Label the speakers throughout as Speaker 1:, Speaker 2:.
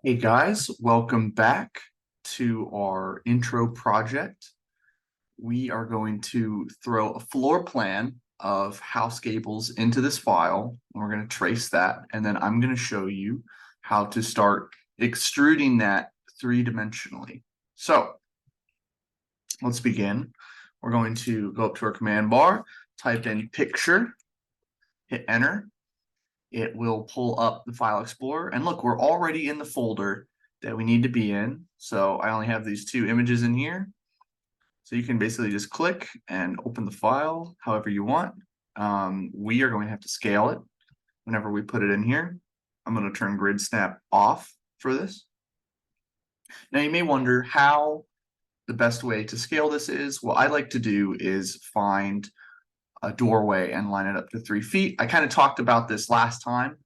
Speaker 1: Hey guys, welcome back to our intro project. We are going to throw a floor plan of house gables into this file. And we're going to trace that, and then I'm going to show you how to start extruding that three-dimensionally. So let's begin. We're going to go up to our command bar, type in picture, hit enter. It will pull up the file explorer, and look, we're already in the folder that we need to be in. So I only have these two images in here. So you can basically just click and open the file however you want. We are going to have to scale it whenever we put it in here. I'm going to turn grid snap off for this. Now you may wonder how the best way to scale this is. What I like to do is find a doorway and line it up to 3 feet. I kind of talked about this last time.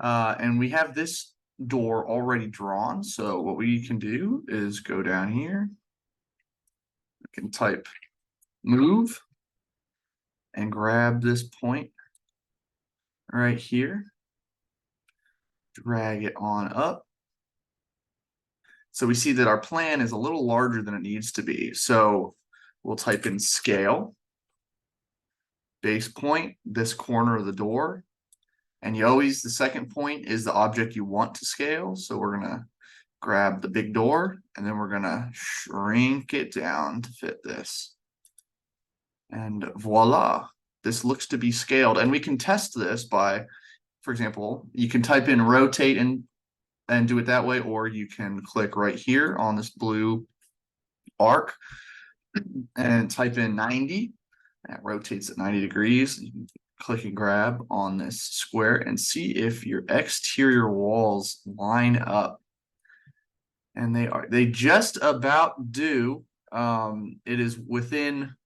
Speaker 1: And we have this door already drawn. So what we can do is go down here. We can type move and grab this point right here. Drag it on up. So we see that our plan is a little larger than it needs to be. So we'll type in scale, base point, this corner of the door. And the second point is the object you want to scale. So we're going to grab the big door, and then we're going to shrink it down to fit this. And voila, this looks to be scaled. And we can test this by, for example, you can type in rotate and do it that way, or you can click right here on this blue arc and type in 90. That rotates at 90 degrees. You can click and grab on this square and see if your exterior walls line up. And they just about do. It is within,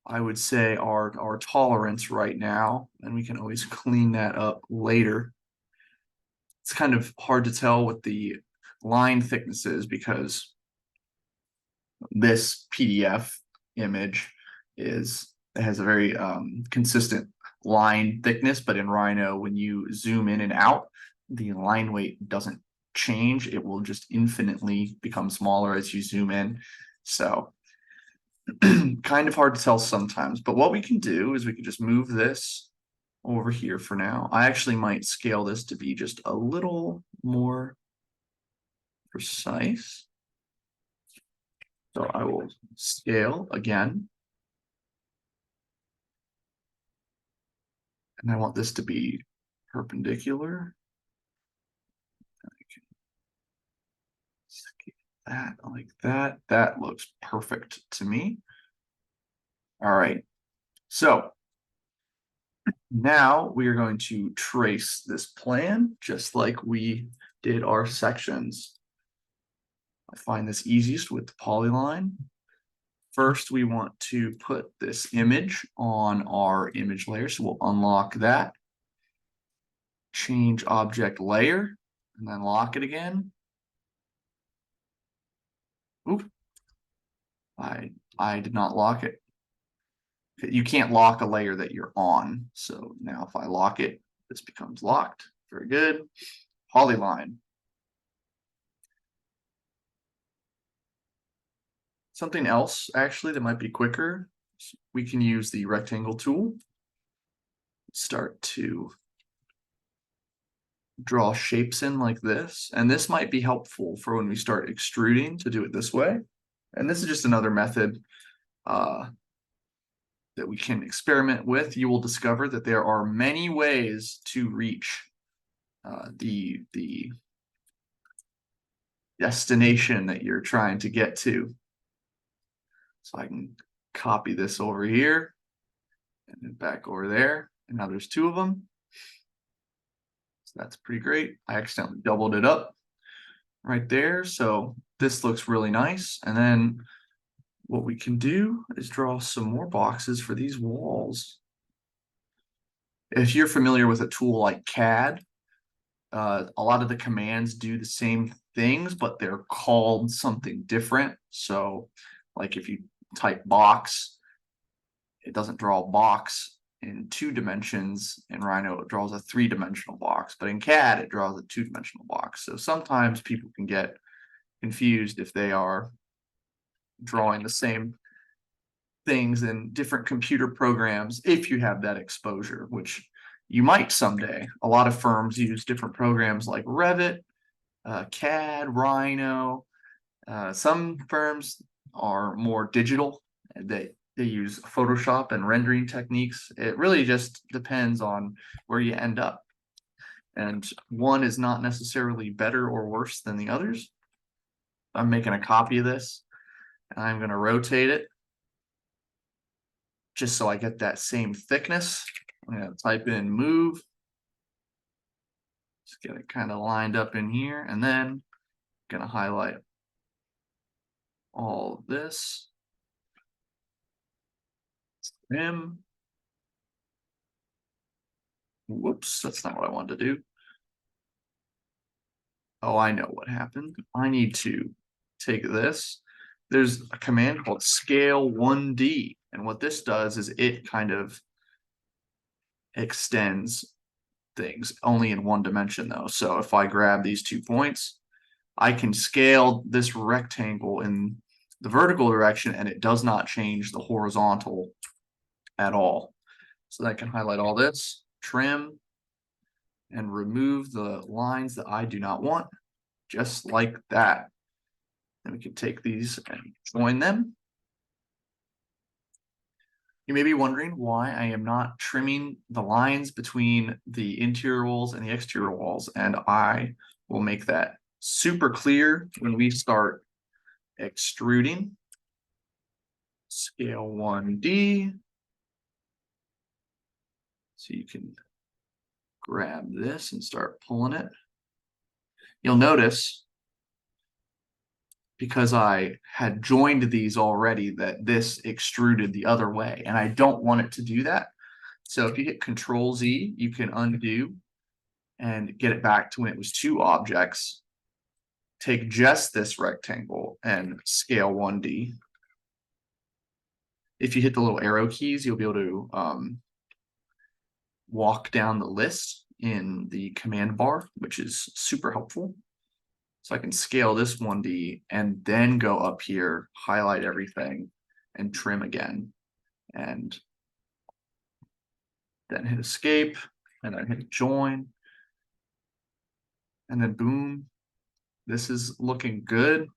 Speaker 1: I would say, our tolerance right now, and we can always clean that up later. It's kind of hard to tell what the line thickness is because this PDF image has a very consistent line thickness, but in Rhino, when you zoom in and out, the line weight doesn't change. It will just infinitely become smaller as you zoom in. So kind of hard to tell sometimes, but what we can do is we can just move this over here for now. I actually might scale this to be just a little more precise. So I will scale again. And I want this to be perpendicular. I can scale that like that. That looks perfect to me. All right. So now we are going to trace this plan just like we did our sections. I find this easiest with the polyline. First, we want to put this image on our image layer. So we'll unlock that, change object layer, and then lock it again. Oop. I did not lock it. You can't lock a layer that you're on. So now if I lock it, this becomes locked. Very good. Polyline. Something else actually that might be quicker, we can use the rectangle tool. Start to draw shapes in like this. And this might be helpful for when we start extruding to do it this way. And this is just another method that we can experiment with. You will discover that there are many ways to reach the destination that you're trying to get to. So I can copy this over here and then back over there. And now there's two of them. So that's pretty great. I accidentally doubled it up right there. So this looks really nice. And then what we can do is draw some more boxes for these walls. If you're familiar with a tool like CAD, a lot of the commands do the same things, but they're called something different. So like if you type box, it doesn't draw a box. in 2 dimensions. In Rhino, it draws a 3-dimensional box, but in CAD, it draws a 2-dimensional box. So sometimes people can get confused if they are drawing the same things in different computer programs if you have that exposure, which you might someday. A lot of firms use different programs like Revit, CAD, Rhino. Some firms are more digital. They use Photoshop and rendering techniques. It really just depends on where you end up. And one is not necessarily better or worse than the others. I'm making a copy of this, and I'm going to rotate it just so I get that same thickness. I'm going to type in move. Just get it kind of lined up in here, and then I'm going to highlight all this. Trim. Whoops, that's not what I wanted to do. Oh, I know what happened. I need to take this. There's a command called scale 1D. And what this does is it kind of extends things only in one dimension though. So if I grab these 2 points, I can scale this rectangle in the vertical direction and it does not change the horizontal at all. So I can highlight all this, trim, and remove the lines that I do not want, just like that. And we can take these and join them. You may be wondering why I am not trimming the lines between the interior walls and the exterior walls, and I will make that super clear when we start extruding. Scale 1D. So you can grab this and start pulling it. You'll notice, because I had joined these already, that this extruded the other way, and I don't want it to do that. So if you hit Control Z, you can undo and get it back to when it was 2 objects. Take just this rectangle and scale 1D. If you hit the little arrow keys, you'll be able to walk down the list in the command bar, which is super helpful. So I can scale this 1D and then go up here, highlight everything, and trim again. And then hit escape, and then hit join. And then boom, this is looking good.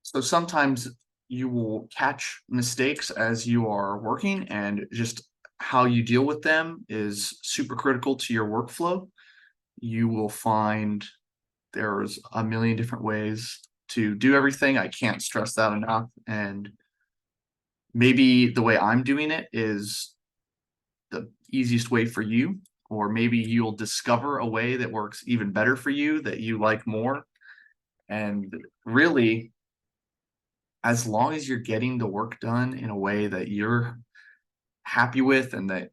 Speaker 1: So sometimes you will catch mistakes as you are working, and just how you deal with them is super critical to your workflow. You will find there's a million different ways to do everything. I can't stress that enough. And maybe the way I'm doing it is the easiest way for you, or maybe you'll discover a way that works even better for you that you like more. And really, as long as you're getting the work done in a way that you're happy with and that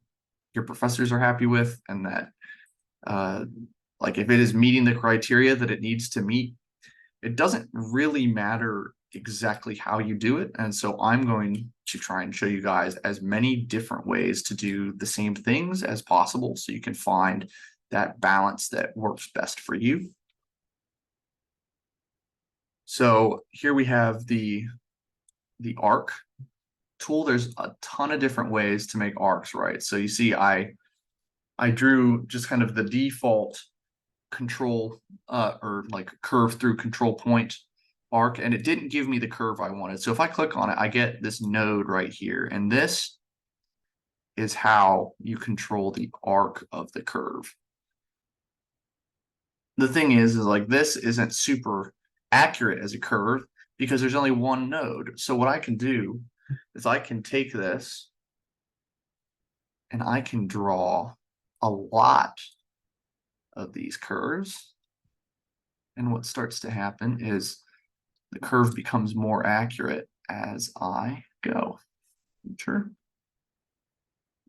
Speaker 1: your professors are happy with, and that like if it is meeting the criteria that it needs to meet, it doesn't really matter exactly how you do it. And so I'm going to try and show you guys as many different ways to do the same things as possible, so you can find that balance that works best for you. So here we have the arc tool. There's a ton of different ways to make arcs, right? So you see I drew just kind of the default control or like curve through control point arc, and it didn't give me the curve I wanted. So if I click on it, I get this node right here, and this is how you control the arc of the curve. The thing is like this isn't super accurate as a curve because there's only one node. So what I can do is I can take this and I can draw a lot of these curves. And what starts to happen is the curve becomes more accurate as I go. Sure.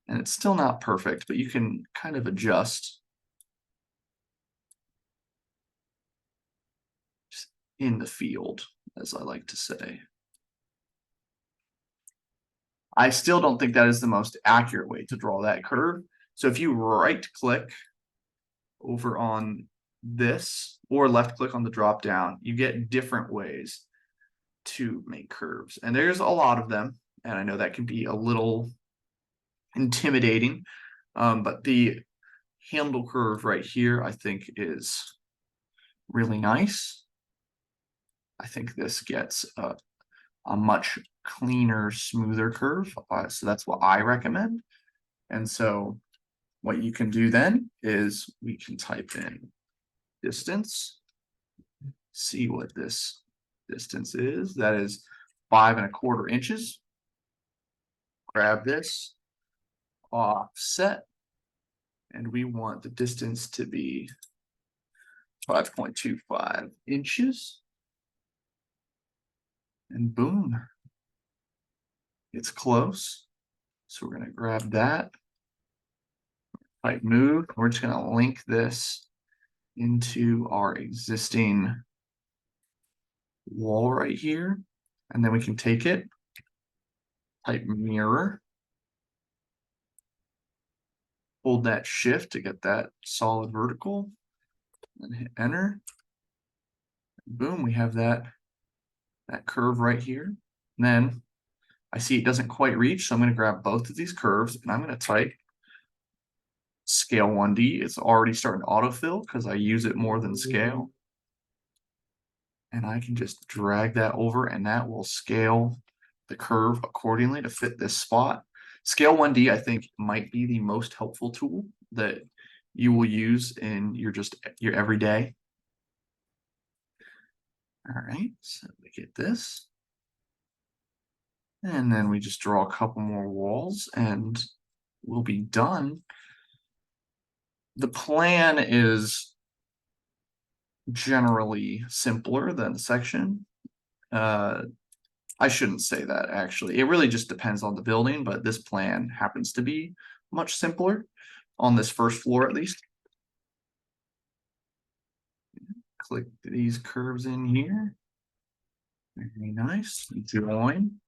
Speaker 1: And it's still not perfect, but you can kind of adjust in the field, as I like to say. I still don't think that is the most accurate way to draw that curve. So if you right click over on this or left click on the drop down, you get different ways to make curves. And there's a lot of them. And I know that can be a little intimidating. But the handle curve right here, I think is really nice. I think this gets a much cleaner, smoother curve. So that's what I recommend. And so what you can do then is we can type in distance, see what this distance is. That is 5¼ inches. Grab this, offset, and we want the distance to be 5.25 inches. And boom, it's close. So we're going to grab that, type move. We're just going to link this into our existing wall right here. And then we can take it, type mirror, hold that shift to get that solid vertical, and hit enter. Boom, we have that curve right here. And then I see it doesn't quite reach, so I'm going to grab both of these curves and I'm going to type scale 1D. It's already starting to autofill because I use it more than scale. And I can just drag that over and that will scale the curve accordingly to fit this spot. Scale 1D, I think, might be the most helpful tool that you will use in your everyday. All right, so we get this. And then we just draw a couple more walls and we'll be done. The plan is generally simpler than the section. I shouldn't say that, actually. It really just depends on the building, but this plan happens to be much simpler on this first floor, at least. Click these curves in here. Very nice. Join.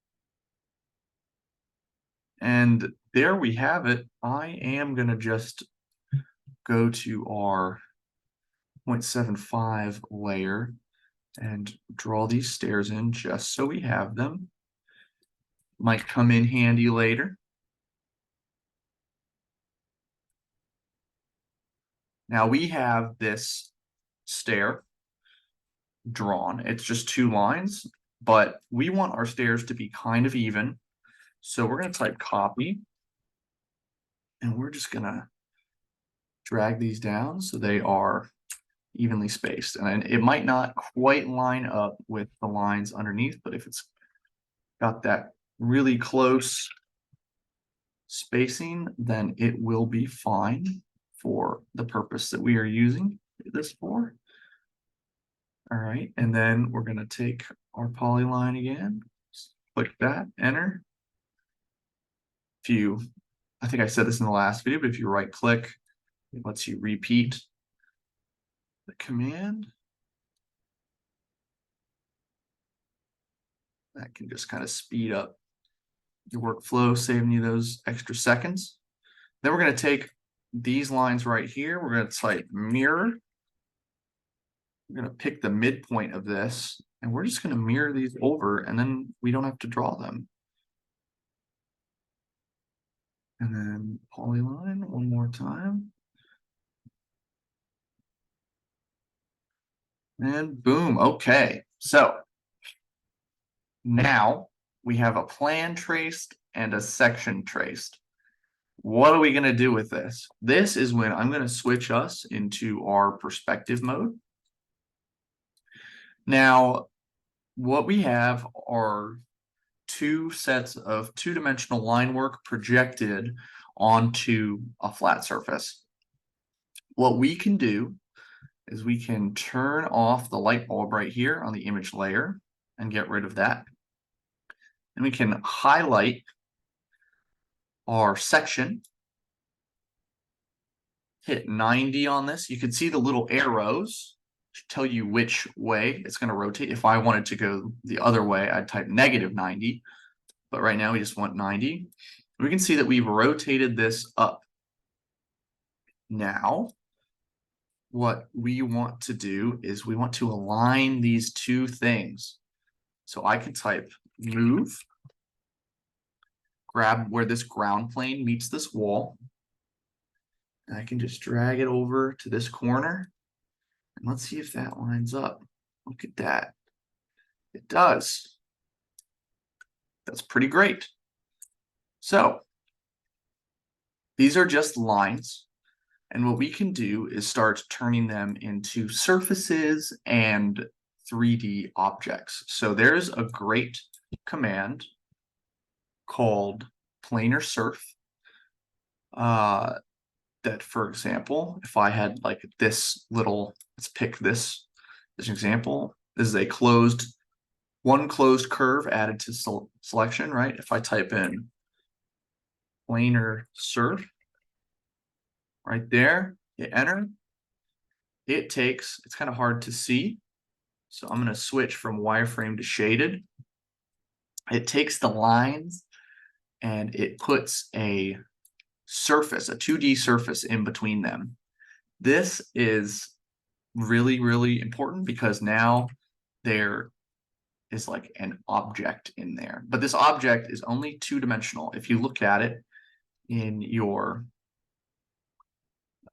Speaker 1: And there we have it. I am going to just go to our 0.75 layer and draw these stairs in just so we have them. Might come in handy later. Now we have this stair drawn. It's just 2 lines, but we want our stairs to be kind of even. So we're going to type copy, and we're just going to drag these down so they are evenly spaced. And it might not quite line up with the lines underneath, but if it's got that really close spacing, then it will be fine for the purpose that we are using this for. All right, and then we're going to take our polyline again, click that, enter. I think I said this in the last video, but if you right click, it lets you repeat the command. That can just kind of speed up your workflow, saving you those extra seconds. Then we're going to take these lines right here. We're going to type mirror. We're going to pick the midpoint of this, and we're just going to mirror these over, and then we don't have to draw them. And then polyline one more time. And boom, okay. So now we have a plan traced and a section traced. What are we going to do with this? This is when I'm going to switch us into our perspective mode. Now, what we have are 2 sets of 2-dimensional line work projected onto a flat surface. What we can do is we can turn off the light bulb right here on the image layer and get rid of that. And we can highlight our section, hit 90 on this. You can see the little arrows tell you which way it's going to rotate. If I wanted to go the other way, I'd type -90, but right now we just want 90. We can see that we've rotated this up. Now, what we want to do is we want to align these two things. So I can type move, grab where this ground plane meets this wall, and I can just drag it over to this corner. And let's see if that lines up. Look at that. It does. That's pretty great. So these are just lines. And what we can do is start turning them into surfaces and 3D objects. So there's a great command called planar surf. That, for example, if I had like this little, let's pick this as an example. This is a one closed curve added to selection, right? If I type in planar surf right there, hit enter, it's kind of hard to see. So I'm going to switch from wireframe to shaded. It takes the lines and it puts a surface, a 2D surface in between them. This is really, really important because now there is like an object in there. But this object is only two-dimensional. If you look at it in your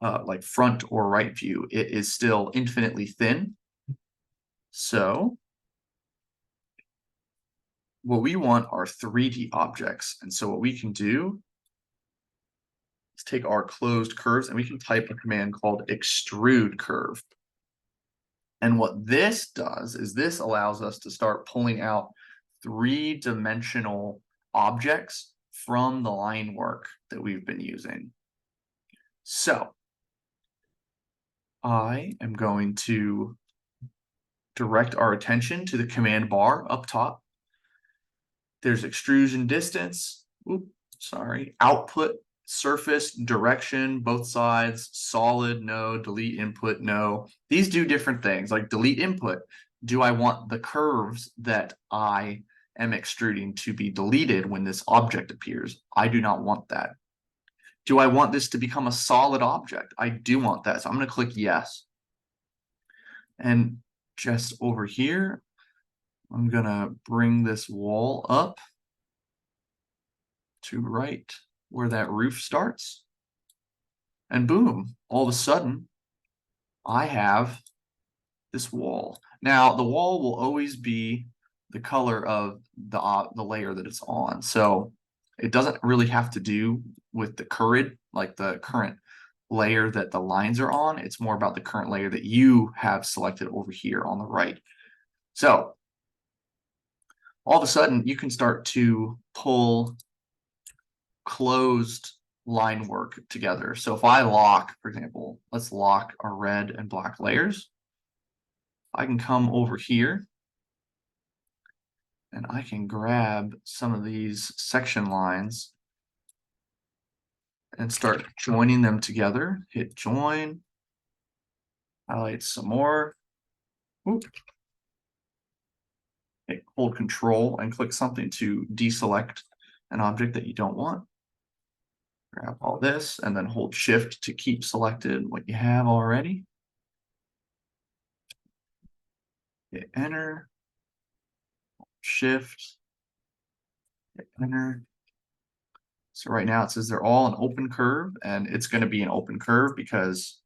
Speaker 1: like front or right view, it is still infinitely thin. So what we want are 3D objects. And so what we can do is take our closed curves and we can type a command called extrude curve. And what this does is this allows us to start pulling out three-dimensional objects from the line work that we've been using. So I am going to direct our attention to the command bar up top. There's extrusion distance, output, surface, direction, both sides, solid, no, delete input, no. These do different things, like delete input. Do I want the curves that I am extruding to be deleted when this object appears? I do not want that. Do I want this to become a solid object? I do want that, so I'm going to click yes. And just over here, I'm going to bring this wall up to right where that roof starts. And boom, all of a sudden, I have this wall. Now, the wall will always be the color of the layer that it's on. So it doesn't really have to do with the current layer that the lines are on. It's more about the current layer that you have selected over here on the right. So all of a sudden, you can start to pull closed line work together. So if I lock, for example, let's lock our red and black layers. I can come over here and I can grab some of these section lines and start joining them together. Hit join, highlight some more. Oop. Hold control and click something to deselect an object that you don't want. Grab all this and then hold shift to keep selected what you have already. Hit enter, shift, hit enter. So right now it says they're all an open curve, and it's going to be an open curve because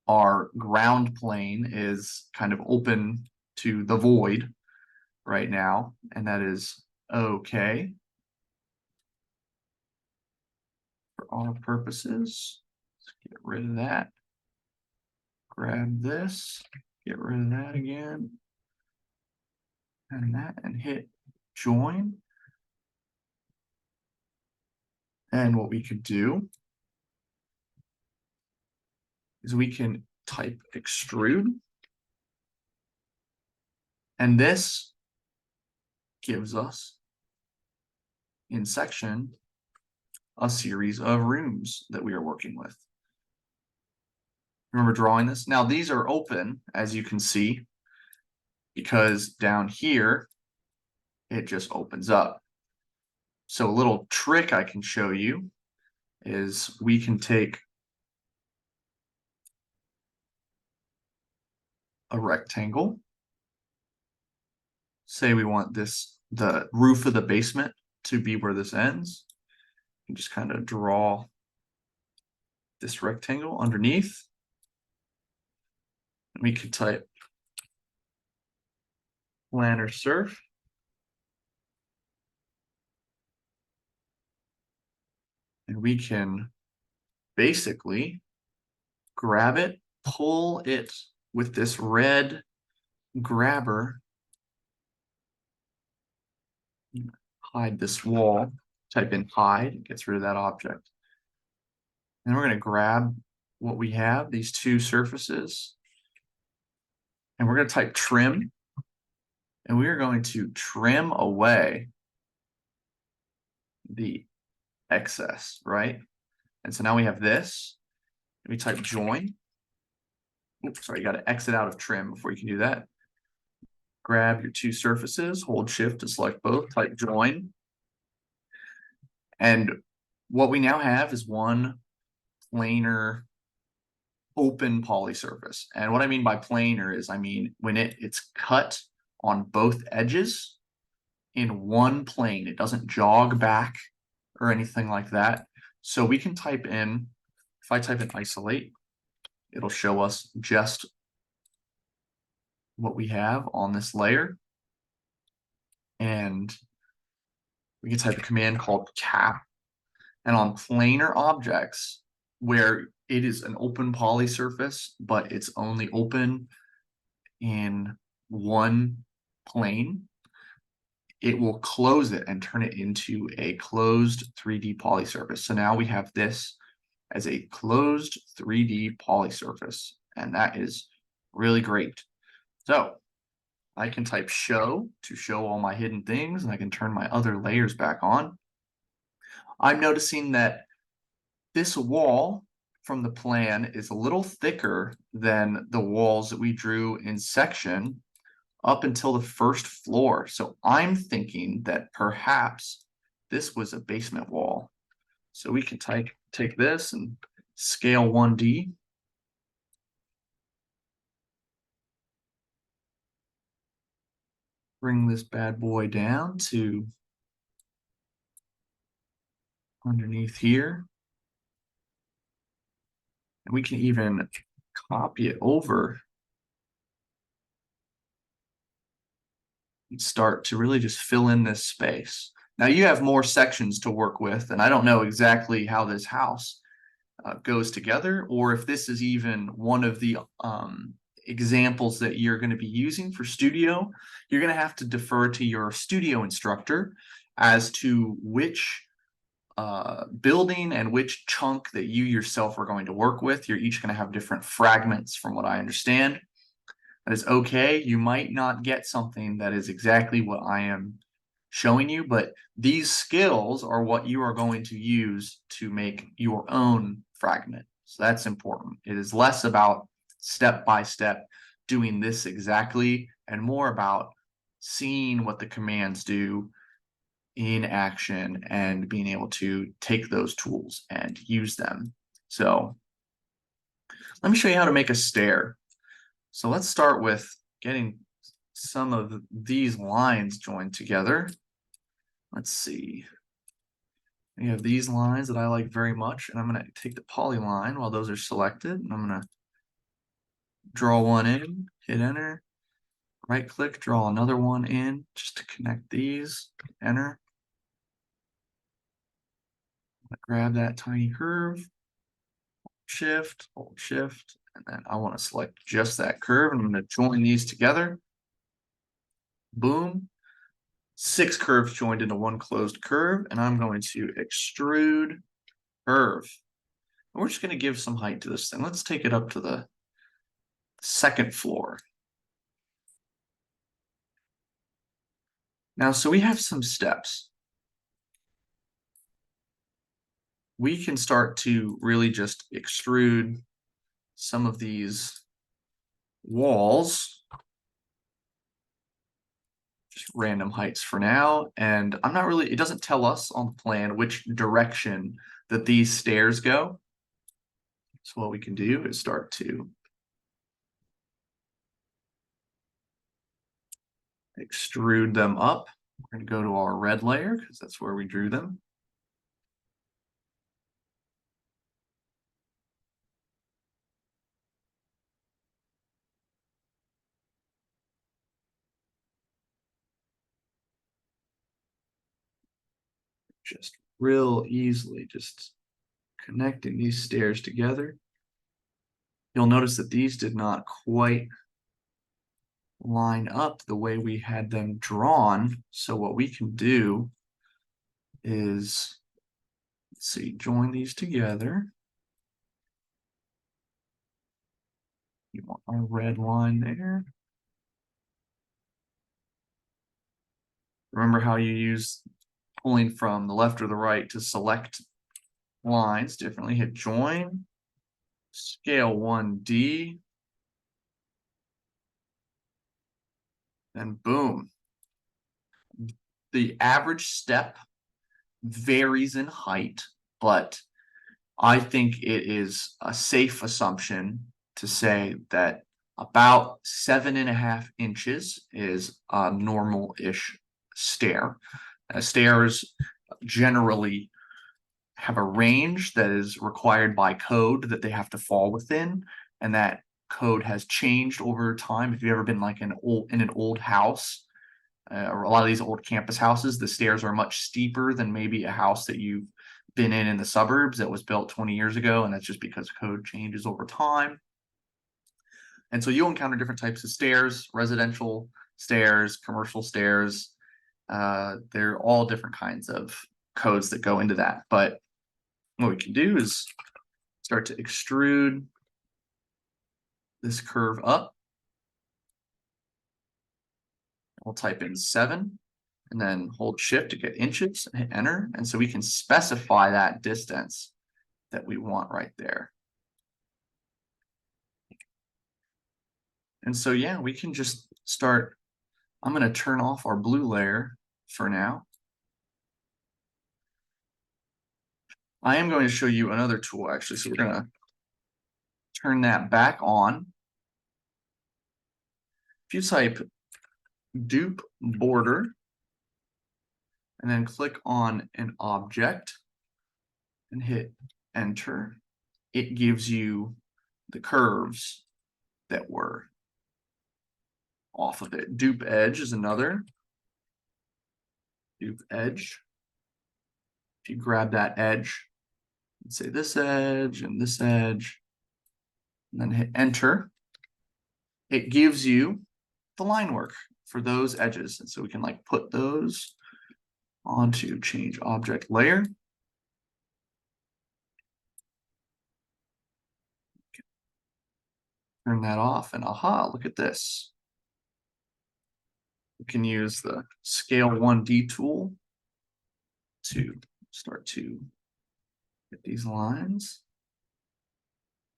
Speaker 1: our ground plane is kind of open to the void right now, and that is okay for all purposes. Let's get rid of that. Grab this, get rid of that again, and that, and hit join. And what we could do is we can type extrude, and this gives us in section a series of rooms that we are working with. Remember drawing this? Now these are open, as you can see, because down here, it just opens up. So a little trick I can show you is we can take a rectangle. Say we want the roof of the basement to be where this ends. You just kind of draw this rectangle underneath. We could type planar surf. And we can basically grab it, pull it with this red grabber, hide this wall, type in hide, gets rid of that object. And we're going to grab what we have, these two surfaces, and we're going to type trim, and we are going to trim away the excess, right? And so now we have this. We type join. Oops, sorry, you got to exit out of trim before you can do that. Grab your two surfaces, hold shift to select both, type join. And what we now have is one planar open poly surface. And what I mean by planar is, I mean, when it's cut on both edges in one plane, it doesn't jog back or anything like that. So we can type in, if I type in isolate, it'll show us just what we have on this layer. And we can type a command called cap. And on planar objects, where it is an open poly surface, but it's only open in one plane, it will close it and turn it into a closed 3D poly surface. So now we have this as a closed 3D poly surface, and that is really great. So I can type show to show all my hidden things, and I can turn my other layers back on. I'm noticing that this wall from the plan is a little thicker than the walls that we drew in section up until the first floor. So I'm thinking that perhaps this was a basement wall. So we can take this and scale 1D. Bring this bad boy down to underneath here. And we can even copy it over and start to really just fill in this space. Now you have more sections to work with, and I don't know exactly how this house goes together, or if this is even one of the examples that you're going to be using for studio. You're going to have to defer to your studio instructor as to which building and which chunk that you yourself are going to work with. You're each going to have different fragments from what I understand. That is okay. You might not get something that is exactly what I am showing you, but these skills are what you are going to use to make your own fragment. So that's important. It is less about step by step doing this exactly and more about seeing what the commands do in action and being able to take those tools and use them. So let me show you how to make a stair. So let's start with getting some of these lines joined together. Let's see. We have these lines that I like very much, and I'm going to take the polyline while those are selected, and I'm going to draw one in, hit enter, right click, draw another one in just to connect these, enter. Grab that tiny curve, hold shift, and then I want to select just that curve, and I'm going to join these together. Boom. 6 curves joined into one closed curve, and I'm going to extrude curve. And we're just going to give some height to this thing. Let's take it up to the second floor. Now, so we have some steps. We can start to really just extrude some of these walls, just random heights for now. And I'm not really, it doesn't tell us on the plan which direction that these stairs go. So what we can do is start to extrude them up. We're going to go to our red layer because that's where we drew them. Just real easily, just connecting these stairs together. You'll notice that these did not quite line up the way we had them drawn. So what we can do is, let's see, join these together. You want our red line there. Remember how you use pulling from the left or the right to select lines differently. Hit join, scale 1D, and boom. The average step varies in height, but I think it is a safe assumption to say that about 7.5 inches is a normal-ish stair. Stairs generally have a range that is required by code that they have to fall within, and that code has changed over time. If you've ever been like in an old house, or a lot of these old campus houses, the stairs are much steeper than maybe a house that you've been in the suburbs that was built 20 years ago, and that's just because code changes over time. And so you'll encounter different types of stairs, residential stairs, commercial stairs. They're all different kinds of codes that go into that. But what we can do is start to extrude this curve up. We'll type in 7 and then hold shift to get inches and hit enter. And so we can specify that distance that we want right there. And so, yeah, we can just start. I'm going to turn off our blue layer for now. I am going to show you another tool actually. So we're going to turn that back on. If you type dupe border and then click on an object and hit enter, it gives you the curves that were off of it. Dupe edge is another. Dupe edge. If you grab that edge, let's say this edge, and then hit enter, it gives you the line work for those edges. And so we can like put those onto change object layer. Turn that off, and aha, look at this. We can use the scale 1D tool to start to get these lines.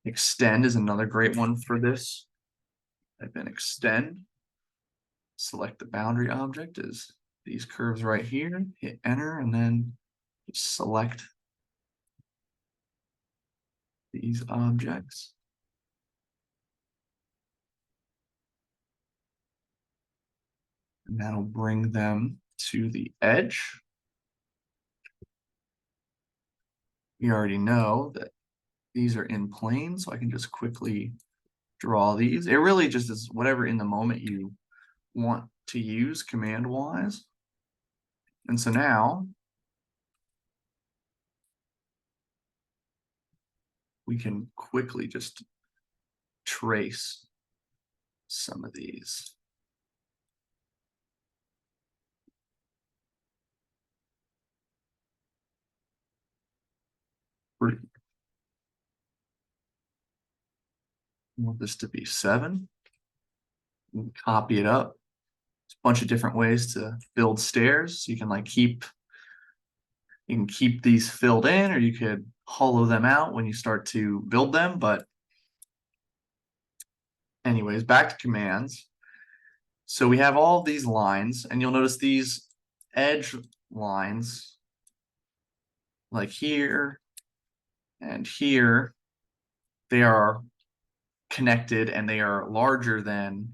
Speaker 1: Extend is another great one for this. Type in extend. Select the boundary object as these curves right here. Hit enter and then just select these objects. And that'll bring them to the edge. We already know that these are in plane, so I can just quickly draw these. It really just is whatever in the moment you want to use command-wise. And so now we can quickly just trace some of these. I want this to be 7. Copy it up. There's a bunch of different ways to build stairs. So you can like keep these filled in, or you could hollow them out when you start to build them. But anyways, back to commands. So we have all these lines, and you'll notice these edge lines, like here and here, they are connected and they are larger than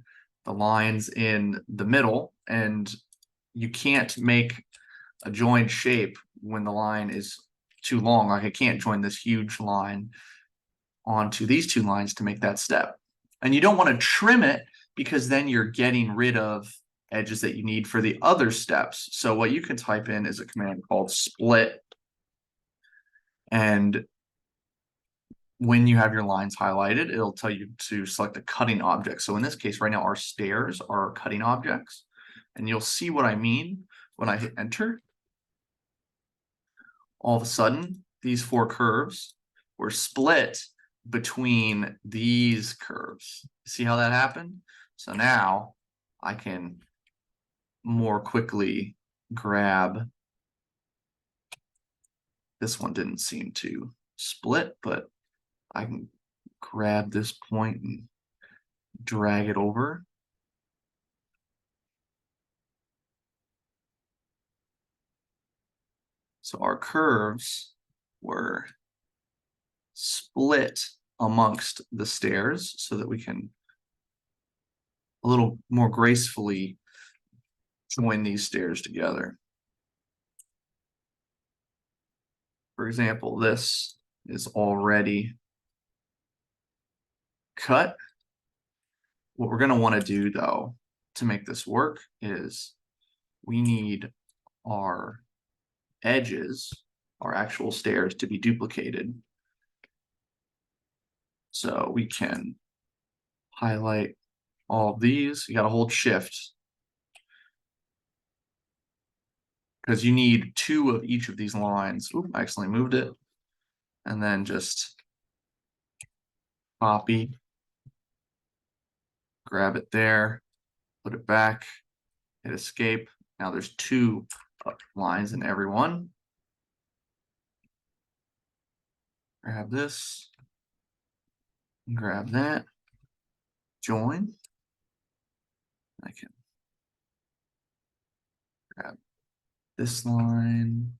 Speaker 1: the lines in the middle. And you can't make a joined shape when the line is too long. Like I can't join this huge line onto these two lines to make that step. And you don't want to trim it because then you're getting rid of edges that you need for the other steps. So what you can type in is a command called split. And when you have your lines highlighted, it'll tell you to select a cutting object. So in this case, right now, our stairs are cutting objects. And you'll see what I mean when I hit enter. All of a sudden, these four curves were split between these curves. See how that happened? So now I can more quickly grab. This one didn't seem to split, but I can grab this point and drag it over. So our curves were split amongst the stairs so that we can a little more gracefully join these stairs together. For example, this is already cut. What we're going to want to do, though, to make this work is we need our edges, our actual stairs, to be duplicated. So we can highlight all of these. You got to hold shift because you need two of each of these lines. Oop, I accidentally moved it. And then just copy, grab it there, put it back, hit escape. Now there's two lines in every one. Grab this, grab that, join. I can grab this line,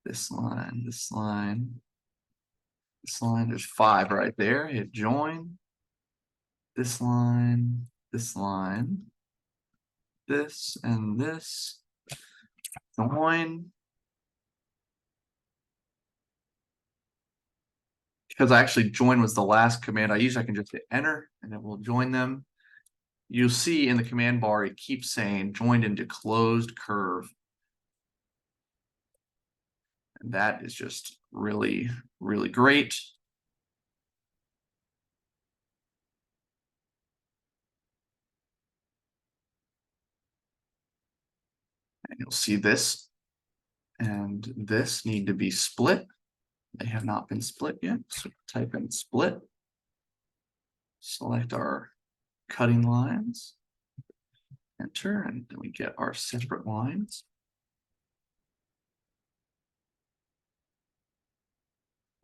Speaker 1: this line, this line, this line. There's five right there. Hit join. This line, this line, this, and this. Join. Because actually join was the last command I used, I can just hit enter and it will join them. You'll see in the command bar, it keeps saying joined into closed curve. And that is just really, really great. And you'll see this and this need to be split. They have not been split yet. So type in split. Select our cutting lines. Enter, and then we get our separate lines.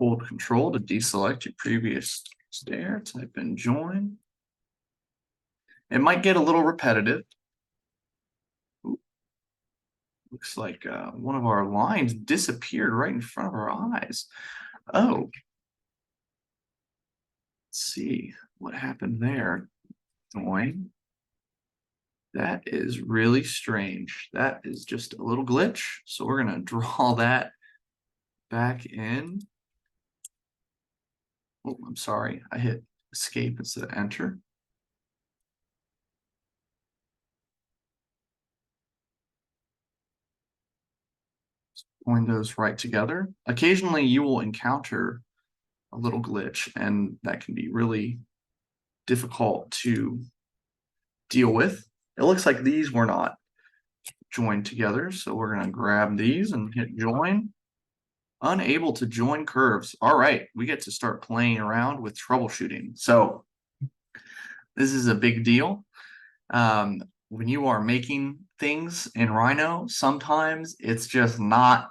Speaker 1: Hold Control to deselect your previous stair. Type in join. It might get a little repetitive. Ooh. Looks like one of our lines disappeared right in front of our eyes. Oh. Let's see what happened there. Join. That is really strange. That is just a little glitch. So we're going to draw that back in. Oh, I'm sorry. I hit escape instead of enter. Join those right together. Occasionally you will encounter a little glitch, and that can be really difficult to deal with. It looks like these were not joined together, so we're going to grab these and hit join. Unable to join curves. All right, we get to start playing around with troubleshooting. So this is a big deal. When you are making things in Rhino, sometimes it's just not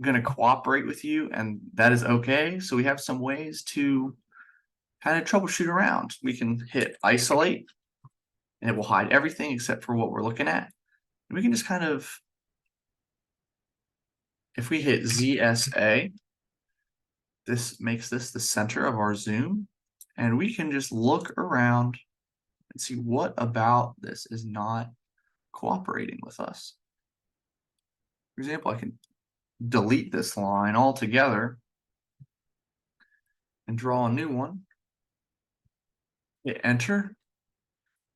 Speaker 1: going to cooperate with you, and that is okay. So we have some ways to kind of troubleshoot around. We can hit isolate and it will hide everything except for what we're looking at. And we can just kind of, if we hit ZSA, this makes this the center of our zoom. And we can just look around and see what about this is not cooperating with us. For example, I can delete this line altogether and draw a new one. Hit enter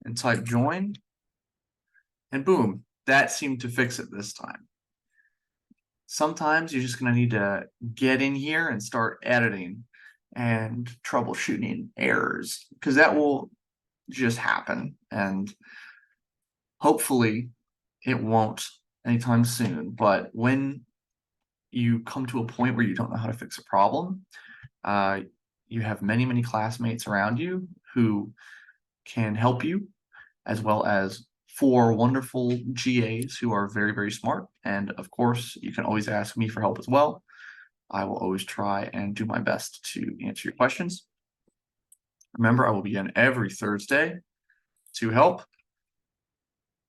Speaker 1: and type join, and boom, that seemed to fix it this time. Sometimes you're just going to need to get in here and start editing and troubleshooting errors, because that will just happen, and hopefully it won't anytime soon. But when you come to a point where you don't know how to fix a problem, you have many classmates around you who can help you, as well as 4 wonderful GAs who are very smart. And of course, you can always ask me for help as well. I will always try and do my best to answer your questions. Remember, I will be in every Thursday to help.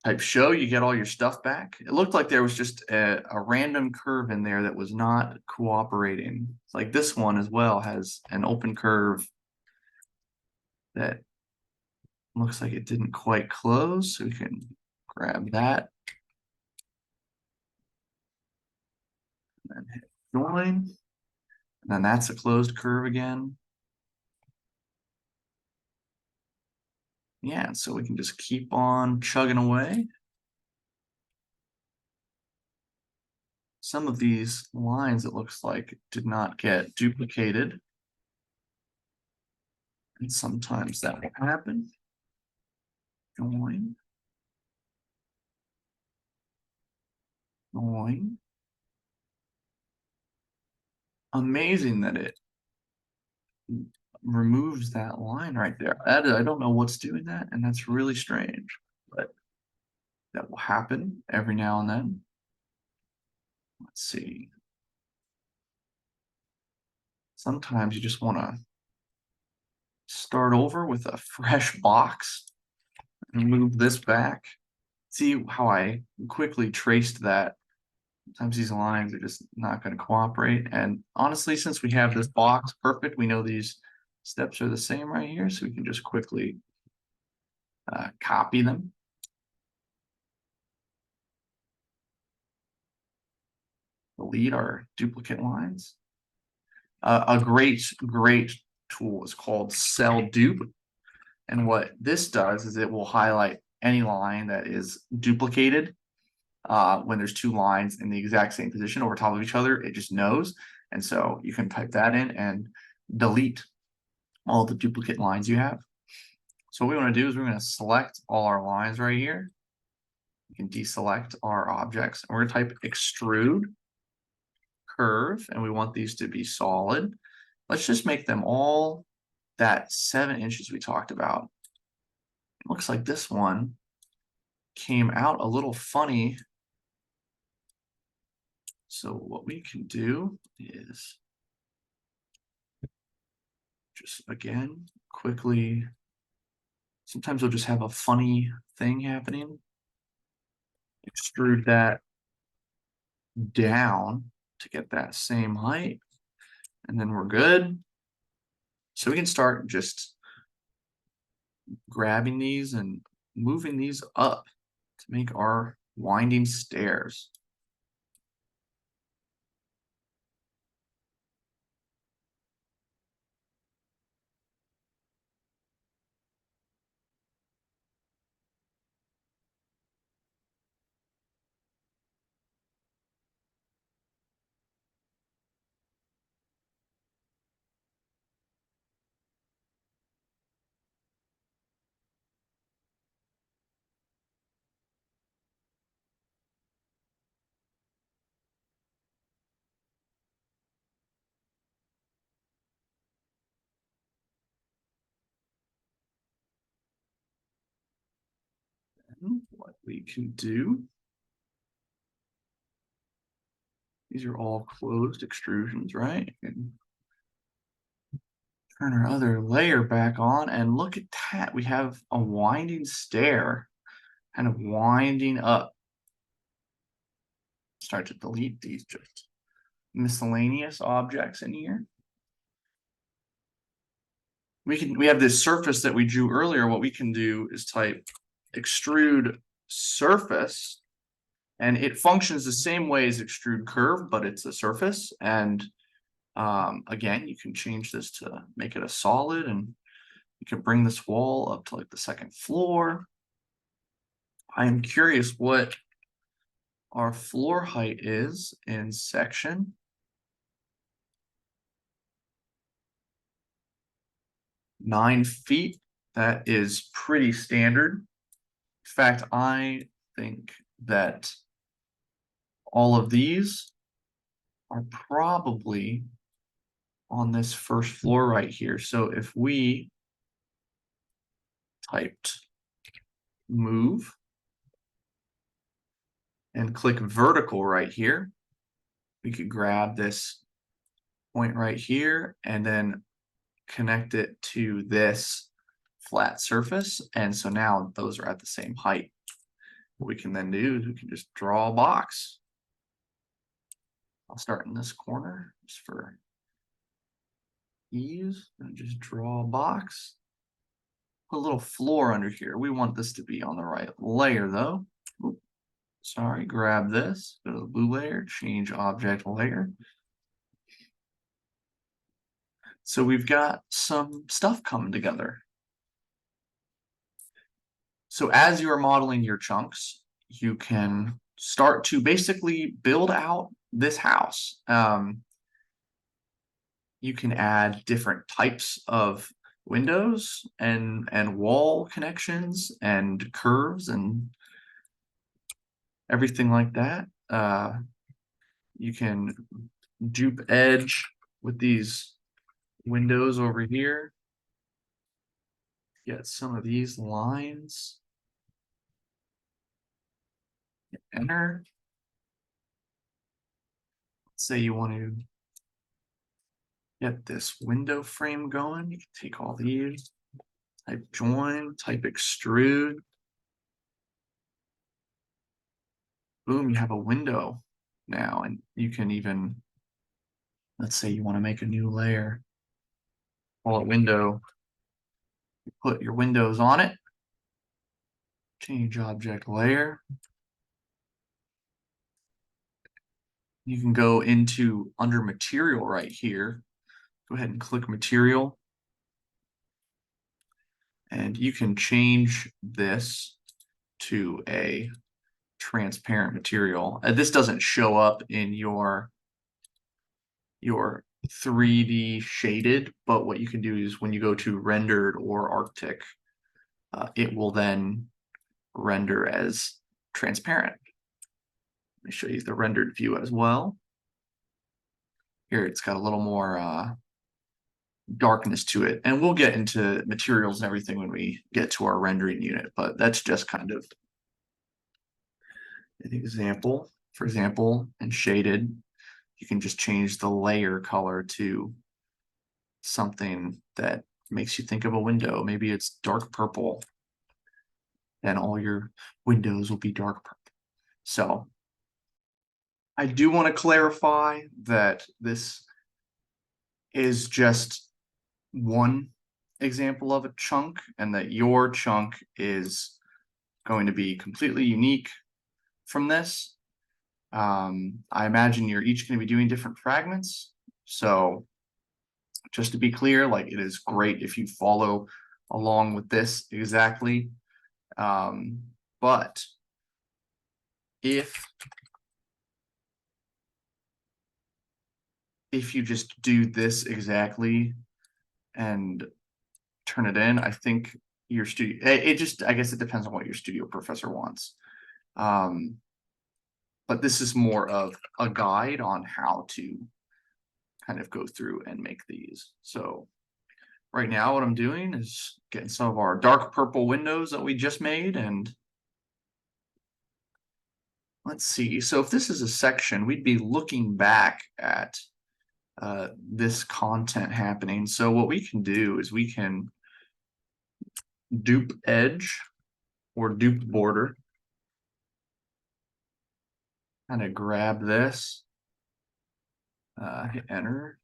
Speaker 1: Type show, you get all your stuff back. It looked like there was just a random curve in there that was not cooperating. Like this one as well has an open curve that looks like it didn't quite close, so we can grab that. And then hit join. And then that's a closed curve again. Yeah, so we can just keep on chugging away. Some of these lines, it looks like, did not get duplicated. And sometimes that will happen. Join. Join. Amazing that it removes that line right there. I don't know what's doing that, and that's really strange, but that will happen every now and then. Let's see. Sometimes you just want to start over with a fresh box and move this back. See how I quickly traced that. Sometimes these lines are just not going to cooperate. And honestly, since we have this box perfect, we know these steps are the same right here, so we can just quickly copy them. Delete our duplicate lines. A great tool is called Cell Dupe. And what this does is it will highlight any line that is duplicated when there's 2 lines in the exact same position over top of each other. It just knows. And so you can type that in and delete all the duplicate lines you have. So what we want to do is we're going to select all our lines right here. We can deselect our objects. And we're going to type extrude curve, and we want these to be solid. Let's just make them all that 7 inches we talked about. It looks like this one came out a little funny. So what we can do is just, again, quickly, sometimes we'll just have a funny thing happening. Extrude that down to get that same height, and then we're good. So we can start just grabbing these and moving these up to make our winding stairs. And what we can do, these are all closed extrusions, right? And Turn our other layer back on, and look at that. We have a winding stair kind of winding up. Start to delete these just miscellaneous objects in here. We have this surface that we drew earlier. What we can do is type extrude surface, and it functions the same way as extrude curve, but it's a surface. And again, you can change this to make it a solid, and you can bring this wall up to like the second floor. I am curious what our floor height is in section. 9 feet. That is pretty standard. In fact, I think that all of these are probably on this first floor right here. So if we typed move and click vertical right here, we could grab this point right here and then connect it to this flat surface. And so now those are at the same height. What we can then do is we can just draw a box. I'll start in this corner just for ease and just draw a box. Put a little floor under here. We want this to be on the right layer though. Oops, sorry, grab this, go to the blue layer, change object layer. So we've got some stuff coming together. So as you're modeling your chunks, you can start to basically build out this house. You can add different types of windows and wall connections and curves and everything like that. You can dupe edge with these windows over here. Get some of these lines. Enter. Let's say you want to get this window frame going. You can take all these, type join, type extrude. Boom, you have a window now, and you can even, let's say you want to make a new layer, call it window, you put your windows on it, change object layer. You can go into under material right here, go ahead and click material, and you can change this to a transparent material. This doesn't show up in your 3D shaded, but what you can do is when you go to rendered or Arctic, it will then render as transparent. Let me show you the rendered view as well. Here it's got a little more darkness to it, and we'll get into materials and everything when we get to our rendering unit, but that's just kind of an example. For example, in shaded, you can just change the layer color to something that makes you think of a window. Maybe it's dark purple, and all your windows will be dark purple. So I do want to clarify that this is just one example of a chunk, and that your chunk is going to be completely unique from this. I imagine you're each going to be doing different fragments. So just to be clear, like, it is great if you follow along with this exactly. But if you just do this exactly and turn it in, I think your studio, I guess it depends on what your studio professor wants. But this is more of a guide on how to kind of go through and make these. So right now what I'm doing is getting some of our dark purple windows that we just made, and let's see. So if this is a section, we'd be looking back at this content happening. So what we can do is we can dupe edge or dupe border. Kind of grab this, hit enter.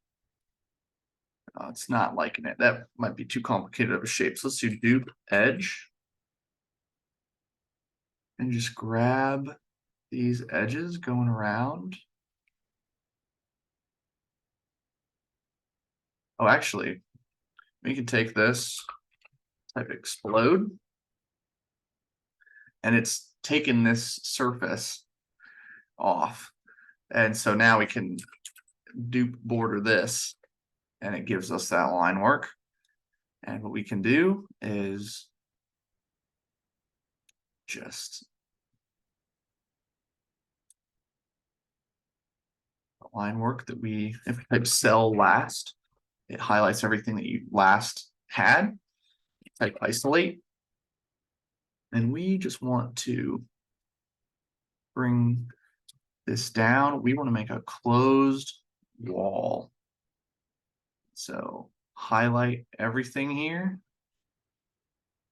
Speaker 1: It's not liking it. That might be too complicated of a shape. So let's do dupe edge. And just grab these edges going around. Oh, actually, we can take this, type explode, and it's taken this surface off. And so now we can dupe border this, and it gives us that line work. And what we can do is just line work that if we type cell last, it highlights everything that you last had. Type isolate, and we just want to bring this down. We want to make a closed wall. So highlight everything here,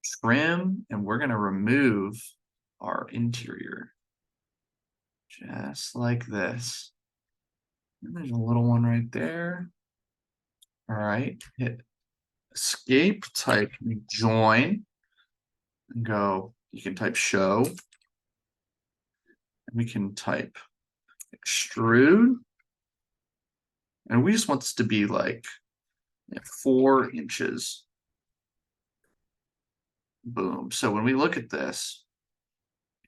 Speaker 1: trim, and we're going to remove our interior just like this. And there's a little one right there. All right, hit escape, type join, and go. You can type show, and we can type extrude, and we just want this to be like 4 inches. Boom. So when we look at this,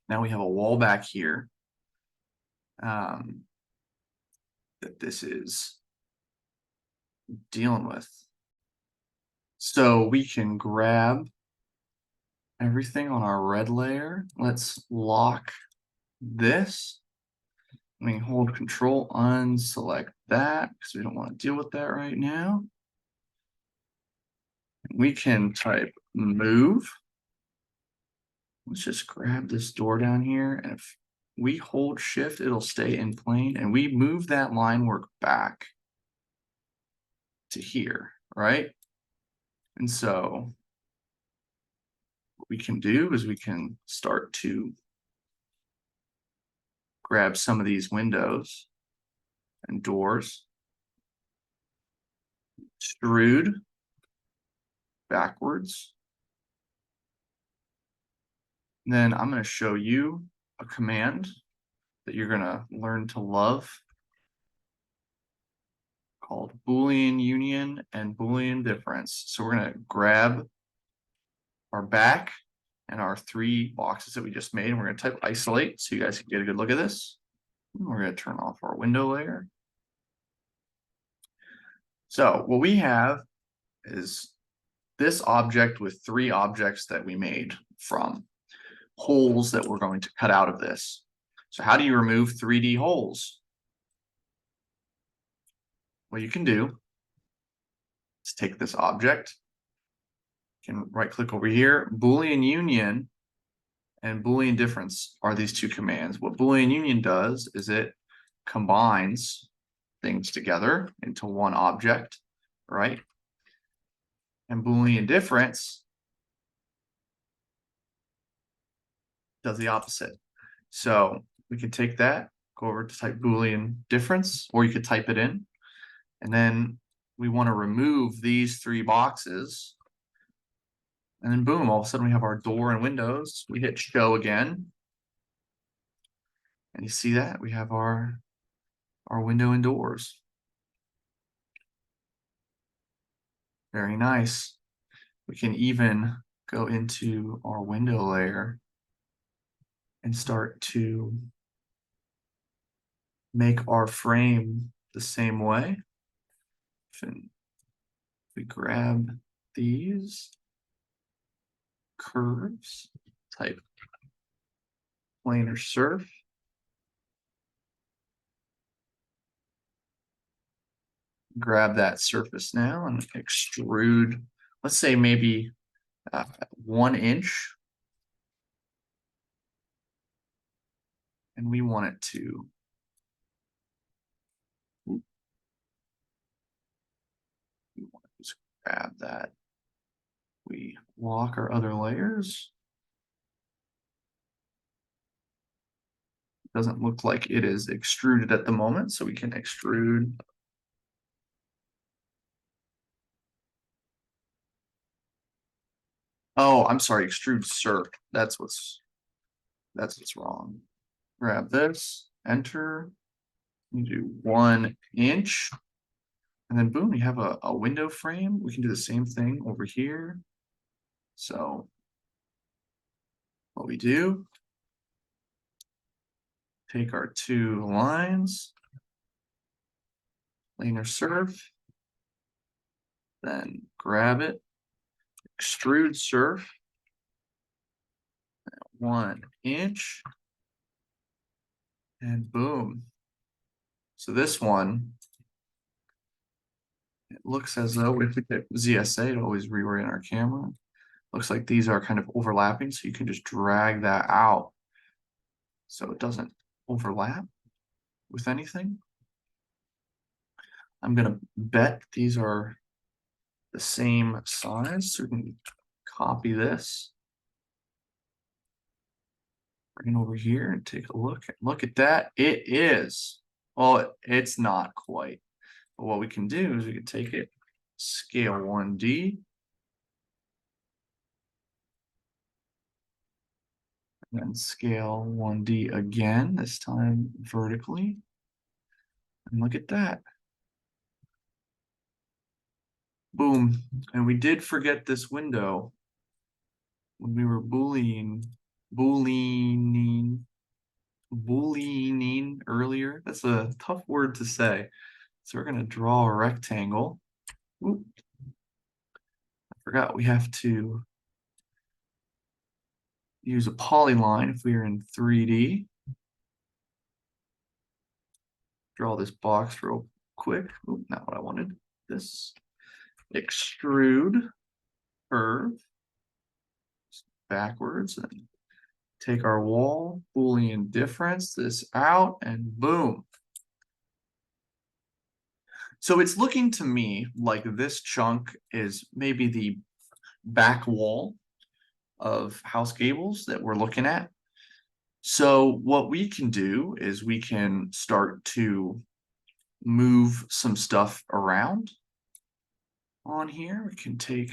Speaker 1: now we have a wall back here that this is dealing with. So we can grab everything on our red layer. Let's lock this. We hold Control, unselect that because we don't want to deal with that right now. We can type move. Let's just grab this door down here, and if we hold shift, it'll stay in plane, and we move that line work back to here, right? And so what we can do is we can start to grab some of these windows and doors, extrude backwards. And then I'm going to show you a command that you're going to learn to love called Boolean union and Boolean difference. So we're going to grab our back and our 3 boxes that we just made, and we're going to type isolate so you guys can get a good look at this. And we're going to turn off our window layer. So what we have is this object with 3 objects that we made from holes that we're going to cut out of this. So how do you remove 3D holes? What you can do is take this object, you can right click over here, Boolean union and Boolean difference are these 2 commands. What Boolean union does is it combines things together into one object, right? And Boolean difference does the opposite. So we can take that, go over to type Boolean difference, or you could type it in. And then we want to remove these 3 boxes. And then boom, all of a sudden we have our door and windows. We hit show again. And you see that? We have our window and doors. Very nice. We can even go into our window layer and start to make our frame the same way. And we grab these curves, type planar surf, grab that surface now and extrude, let's say maybe 1 inch, and we want it to grab that. We lock our other layers. Doesn't look like it is extruded at the moment, so we can extrude. Oh, I'm sorry, extrude sir. That's what's wrong. Grab this, enter. You do 1 inch, and then boom, you have a window frame. We can do the same thing over here. So what we do, take our 2 lines, planar surf, then grab it, extrude surf, 1 inch, and boom. So this one, it looks as though if we hit ZSA to always reorient our camera, looks like these are kind of overlapping, so you can just drag that out so it doesn't overlap with anything. I'm gonna bet these are the same size, so we can copy this, bring it over here and take a look. Look at that. It is. Well, it's not quite. But what we can do is we can take it, scale 1D, and then scale 1D again, this time vertically. And look at that. Boom. And we did forget this window when we were Booleaning earlier. That's a tough word to say. So we're going to draw a rectangle. Oop. I forgot we have to use a polyline if we are in 3D. Draw this box real quick. Oop, not what I wanted. This. Extrude curve backwards and take our wall, Boolean difference this out, and boom. So it's looking to me like this chunk is maybe the back wall of house gables that we're looking at. So what we can do is we can start to move some stuff around on here. We can take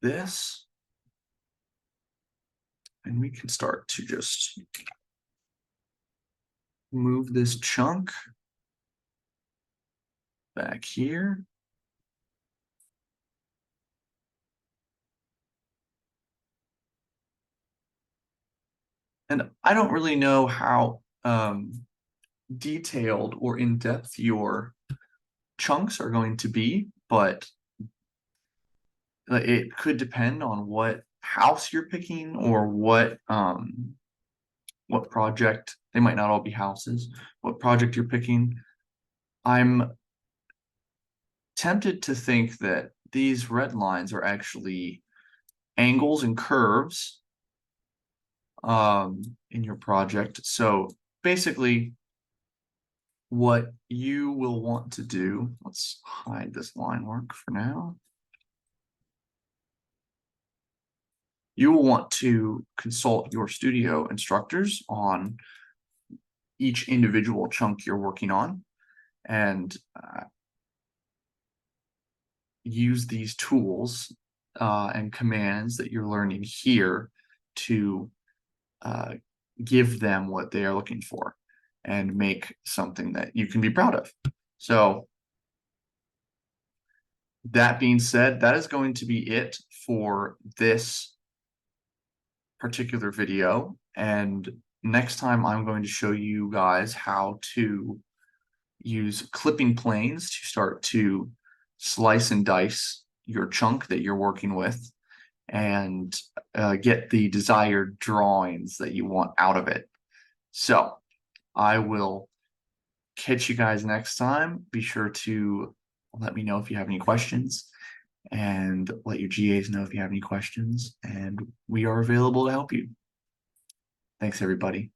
Speaker 1: this and we can start to just move this chunk back here. And I don't really know how detailed or in-depth your chunks are going to be, but it could depend on what house you're picking or what project. They might not all be houses. What project you're picking. I'm tempted to think that these red lines are actually angles and curves in your project. So basically what you will want to do, let's hide this line work for now. You will want to consult your studio instructors on each individual chunk you're working on and use these tools and commands that you're learning here to give them what they are looking for and make something that you can be proud of. So that being said, that is going to be it for this particular video. And next time I'm going to show you guys how to use clipping planes to start to slice and dice your chunk that you're working with and get the desired drawings that you want out of it. So I will catch you guys next time. Be sure to let me know if you have any questions and let your GAs know if you have any questions, and we are available to help you. Thanks, everybody.